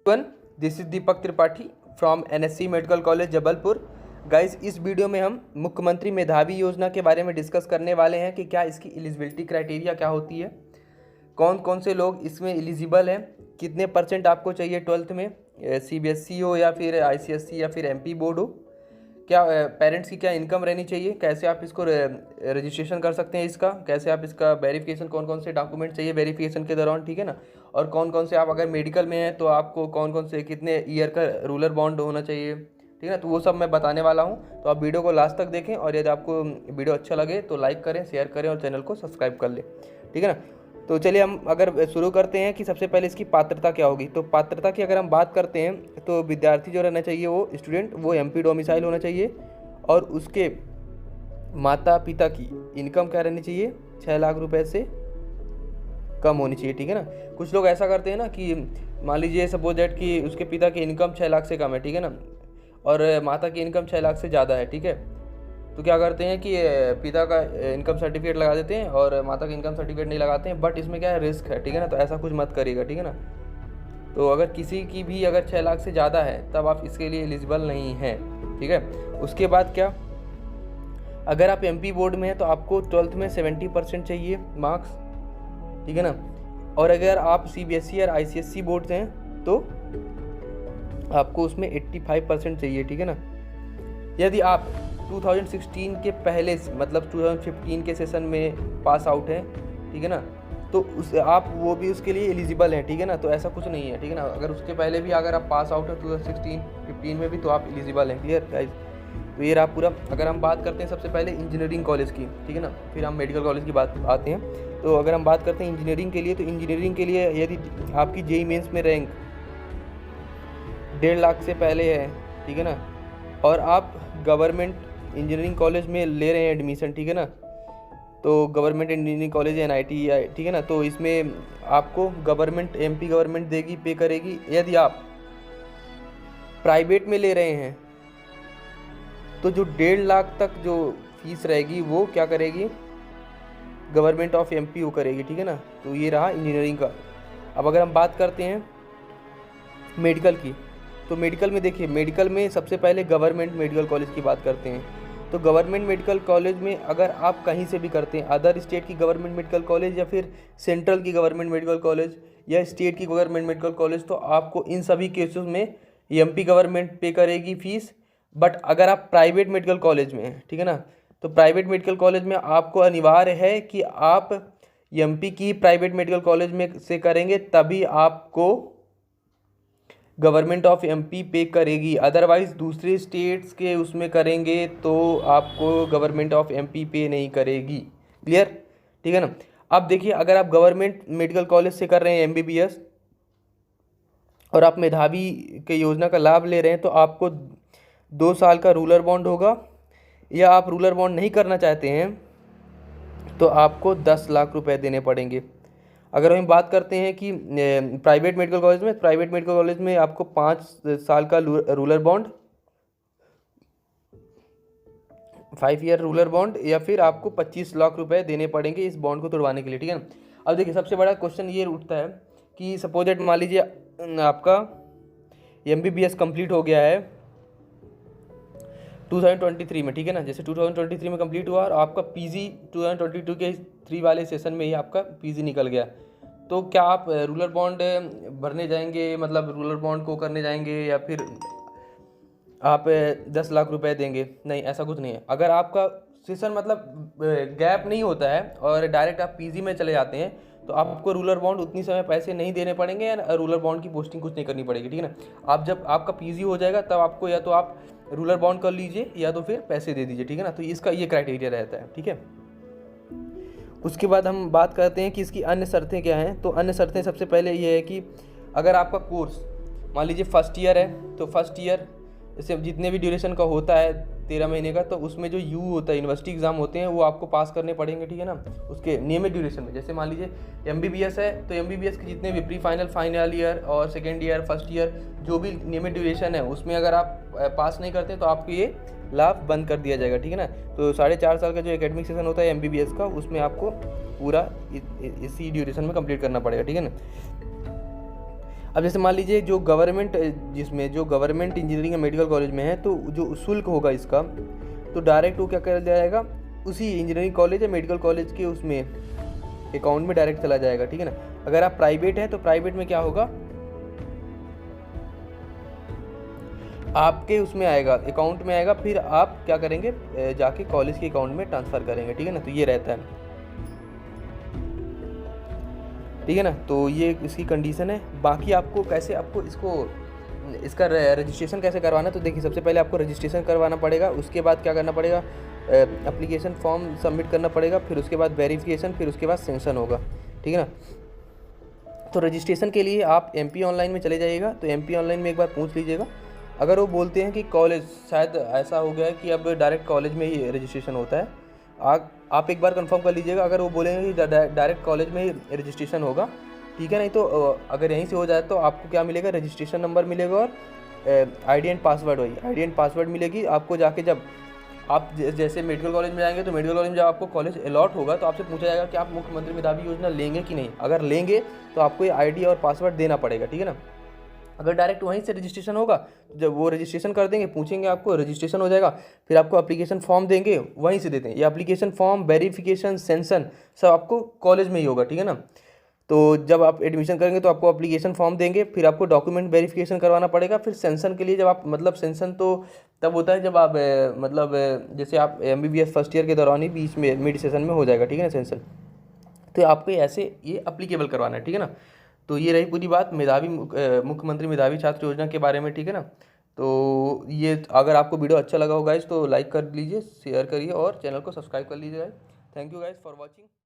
One, this is Deepak Tripathi from NSC medical college Jabalpur. Guys, इस video में हम मुख्यमंत्री मेधावी योजना के बारे में डिस्कस करने वाले हैं कि क्या इसकी एलिजिबिलिटी क्राइटेरिया क्या होती है, कौन कौन से लोग इसमें एलिजिबल हैं, कितने % आपको चाहिए 12th में, CBSE हो या फिर ICSE या फिर MP बोर्ड हो, क्या पेरेंट्स की क्या इनकम रहनी चाहिए, कैसे आप इसको रजिस्ट्रेशन कर सकते हैं, इसका कैसे आप इसका वेरिफिकेशन, कौन कौन से डॉक्यूमेंट चाहिए वेरिफिकेशन के दौरान, ठीक है ना। और कौन कौन से आप अगर मेडिकल में हैं तो आपको कौन कौन से कितने ईयर का रूलर बॉन्ड होना चाहिए, ठीक है ना। तो वो सब मैं बताने वाला हूँ, तो आप वीडियो को लास्ट तक देखें और यदि आपको वीडियो अच्छा लगे तो लाइक करें, शेयर करें और चैनल को सब्सक्राइब कर लें, ठीक है ना। तो चलिए हम अगर शुरू करते हैं कि सबसे पहले इसकी पात्रता क्या होगी। तो पात्रता की अगर हम बात करते हैं तो विद्यार्थी जो रहना चाहिए, वो स्टूडेंट, वो MP डोमिसाइल होना चाहिए और उसके माता पिता की इनकम क्या रहनी चाहिए, 6 लाख रुपए से कम होनी चाहिए, ठीक है ना। कुछ लोग ऐसा करते हैं ना कि मान लीजिए सपोज दैट कि उसके पिता की इनकम 6 लाख से कम है, ठीक है ना, और माता की इनकम 6 लाख से ज़्यादा है, ठीक है। तो क्या करते हैं कि पिता का इनकम सर्टिफिकेट लगा देते हैं और माता का इनकम सर्टिफिकेट नहीं लगाते हैं, बट इसमें क्या है, रिस्क है, ठीक है ना। तो ऐसा कुछ मत करिएगा, ठीक है ना। तो अगर किसी की भी अगर 6 लाख से ज़्यादा है तब आप इसके लिए एलिजिबल नहीं हैं, ठीक है। उसके बाद क्या, अगर आप MP बोर्ड में हैं तो आपको 12th में 70% चाहिए मार्क्स, ठीक है ना। और अगर आप CBSE और ICSE बोर्ड से हैं तो आपको उसमें 85% चाहिए, ठीक है ना। यदि आप 2016 के पहले से मतलब 2015 के सेशन में पास आउट हैं, ठीक है ना, तो उस आप वो भी उसके लिए एलिजिबल हैं, ठीक है ना। तो ऐसा कुछ नहीं है, ठीक है ना। अगर उसके पहले भी अगर आप पास आउट हैं 2016-15 में भी तो आप एलिजिबल हैं, क्लियर गाइस। तो ये रहा पूरा। अगर हम बात करते हैं सबसे पहले इंजीनियरिंग कॉलेज की, ठीक है ना, फिर हम मेडिकल कॉलेज की बात आते हैं। तो अगर हम बात करते हैं इंजीनियरिंग के लिए, तो इंजीनियरिंग के लिए यदि आपकी JEE मेंस में रैंक 1.5 लाख से पहले है, ठीक है ना, और आप गवर्नमेंट इंजीनियरिंग कॉलेज में ले रहे हैं एडमिशन, ठीक है ना, तो गवर्नमेंट इंजीनियरिंग कॉलेज NIT, ठीक है ना, तो इसमें आपको गवर्नमेंट MP गवर्नमेंट देगी, पे करेगी। यदि आप प्राइवेट में ले रहे हैं तो जो 1.5 लाख तक जो फीस रहेगी वो क्या करेगी, गवर्नमेंट ऑफ MP वो करेगी, ठीक है ना। तो ये रहा इंजीनियरिंग का। अब अगर हम बात करते हैं मेडिकल की, तो मेडिकल में देखिए, मेडिकल में सबसे पहले गवर्नमेंट मेडिकल कॉलेज की बात करते हैं। तो गवर्नमेंट मेडिकल कॉलेज में अगर आप कहीं से भी करते हैं, अदर स्टेट की गवर्नमेंट मेडिकल कॉलेज या फिर सेंट्रल की गवर्नमेंट मेडिकल कॉलेज या स्टेट की गवर्नमेंट मेडिकल कॉलेज, तो आपको इन सभी केसेस में MP गवर्नमेंट पे करेगी फीस। बट अगर आप प्राइवेट मेडिकल कॉलेज में हैं, ठीक है ना, तो प्राइवेट मेडिकल कॉलेज में आपको अनिवार्य है कि आप MP की प्राइवेट मेडिकल कॉलेज में से करेंगे तभी आपको गवर्नमेंट ऑफ MP पे करेगी। अदरवाइज दूसरे स्टेट्स के उसमें करेंगे तो आपको गवर्नमेंट ऑफ MP पे नहीं करेगी, क्लियर, ठीक है ना। अब देखिए, अगर आप गवर्नमेंट मेडिकल कॉलेज से कर रहे हैं MBBS और आप मेधावी के योजना का लाभ ले रहे हैं तो आपको 2 साल का रूलर बॉन्ड होगा, या आप रूलर बॉन्ड नहीं करना चाहते हैं तो आपको 10 लाख रुपए देने पड़ेंगे। अगर हम बात करते हैं कि प्राइवेट मेडिकल कॉलेज में, प्राइवेट मेडिकल कॉलेज में आपको 5 साल का ruler bond, 5 year ruler bond, या फिर आपको 25 लाख रुपए देने पड़ेंगे इस बॉन्ड को तोड़वाने के लिए, ठीक है ना। अब देखिए, सबसे बड़ा क्वेश्चन ये उठता है कि सपोज दैट मान लीजिए आपका MBBS कंप्लीट हो गया है 2023 में, ठीक है ना। जैसे 2023 में कंप्लीट हुआ और आपका PG 2022 के 3 वाले सेशन में ही आपका PG निकल गया, तो क्या आप रूलर बॉन्ड भरने जाएंगे, मतलब रूलर बॉन्ड को करने जाएंगे, या फिर आप 10 लाख रुपए देंगे? नहीं, ऐसा कुछ नहीं है। अगर आपका सेशन मतलब गैप नहीं होता है और डायरेक्ट आप PG में चले जाते हैं तो आपको रूलर बॉन्ड उतनी समय पैसे नहीं देने पड़ेंगे या रूलर बॉन्ड की पोस्टिंग कुछ नहीं करनी पड़ेगी, ठीक है ना। आप जब आपका PG हो जाएगा तब आपको या तो आप रूलर बॉन्ड कर लीजिए या तो फिर पैसे दे दीजिए, ठीक है ना। तो इसका ये क्राइटेरिया रहता है, ठीक है। उसके बाद हम बात करते हैं कि इसकी अन्य शर्तें क्या हैं। तो अन्य शर्तें सबसे पहले ये है कि अगर आपका कोर्स मान लीजिए फर्स्ट ईयर है, तो फर्स्ट ईयर जैसे जितने भी ड्यूरेशन का होता है 13 महीने का, तो उसमें जो U होता है, यूनिवर्सिटी एग्जाम होते हैं, वो आपको पास करने पड़ेंगे, ठीक है ना, उसके नियमित ड्यूरेशन में। जैसे मान लीजिए MBBS है तो MBBS के जितने भी प्री फाइनल, फाइनल ईयर और सेकेंड ईयर, फर्स्ट ईयर, जो भी नियमित ड्यूरेशन है उसमें अगर आप पास नहीं करते तो आपको ये लाभ बंद कर दिया जाएगा, ठीक है ना। तो 4.5 साल का जो एकेडमिक सेशन होता है MBBS का, उसमें आपको पूरा इसी ड्यूरेशन में कंप्लीट करना पड़ेगा, ठीक है ना। अब जैसे मान लीजिए जो गवर्नमेंट, जिसमें जो गवर्नमेंट इंजीनियरिंग या मेडिकल कॉलेज में है, तो जो शुल्क होगा इसका, तो डायरेक्ट वो क्या कर जाएगा, उसी इंजीनियरिंग कॉलेज या मेडिकल कॉलेज के उसमें अकाउंट में डायरेक्ट चला जाएगा, ठीक है ना। अगर आप प्राइवेट हैं तो प्राइवेट में क्या होगा, आपके उसमें आएगा, अकाउंट में आएगा, फिर आप क्या करेंगे, जाके कॉलेज के अकाउंट में ट्रांसफ़र करेंगे, ठीक है ना। तो ये रहता है, ठीक है ना। तो ये इसकी कंडीशन है। बाकी आपको कैसे, आपको इसका रजिस्ट्रेशन कैसे करवाना है, तो देखिए सबसे पहले आपको रजिस्ट्रेशन करवाना पड़ेगा, उसके बाद क्या करना पड़ेगा, एप्लीकेशन फॉर्म सबमिट करना पड़ेगा, फिर उसके बाद वेरिफिकेशन, फिर उसके बाद सेंशन होगा, ठीक है ना। तो रजिस्ट्रेशन के लिए आप MP ऑनलाइन में चले जाइएगा, तो MP ऑनलाइन में एक बार पूछ लीजिएगा। अगर वो बोलते हैं कि कॉलेज, शायद ऐसा हो गया है कि अब डायरेक्ट कॉलेज में ही रजिस्ट्रेशन होता है, आप एक बार कंफर्म कर लीजिएगा। अगर वो बोलेंगे कि डायरेक्ट कॉलेज में ही रजिस्ट्रेशन होगा, ठीक है। नहीं तो अगर यहीं से हो जाए तो आपको क्या मिलेगा, रजिस्ट्रेशन नंबर मिलेगा और ID एंड पासवर्ड, वही ID एंड पासवर्ड मिलेगी आपको। जाके जब आप जैसे मेडिकल कॉलेज में जाएंगे, तो मेडिकल कॉलेज में जब आपको कॉलेज अलॉट होगा तो आपसे पूछा जाएगा कि आप मुख्यमंत्री मेधावी योजना लेंगे कि नहीं। अगर लेंगे तो आपको ये ID और पासवर्ड देना पड़ेगा, ठीक है ना। अगर डायरेक्ट वहीं से रजिस्ट्रेशन होगा, तो जब वो रजिस्ट्रेशन कर देंगे, पूछेंगे आपको, रजिस्ट्रेशन हो जाएगा, फिर आपको एप्लीकेशन फॉर्म देंगे, वहीं से देते हैं। ये एप्लीकेशन फॉर्म, वेरिफिकेशन, सेंशन सब आपको कॉलेज में ही होगा, ठीक है ना। तो जब आप एडमिशन करेंगे तो आपको एप्लीकेशन फॉर्म देंगे, फिर आपको डॉक्यूमेंट वेरिफिकेशन करवाना पड़ेगा, फिर सेंशन के लिए जब आप, मतलब सेंशन तो तब होता है जब आप मतलब जैसे आप MBBS फर्स्ट ईयर के दौरान ही बीच में मिड सेशन में हो जाएगा, ठीक है ना, सेंशन। तो आपको ऐसे ये अप्लीकेबल करवाना है, ठीक है ना। तो ये रही पूरी बात मुख्यमंत्री मेधावी छात्र योजना के बारे में, ठीक है ना। तो ये, अगर आपको वीडियो अच्छा लगा हो गाइज तो लाइक कर लीजिए, शेयर करिए और चैनल को सब्सक्राइब कर लीजिए guys. Thank you guys for watching.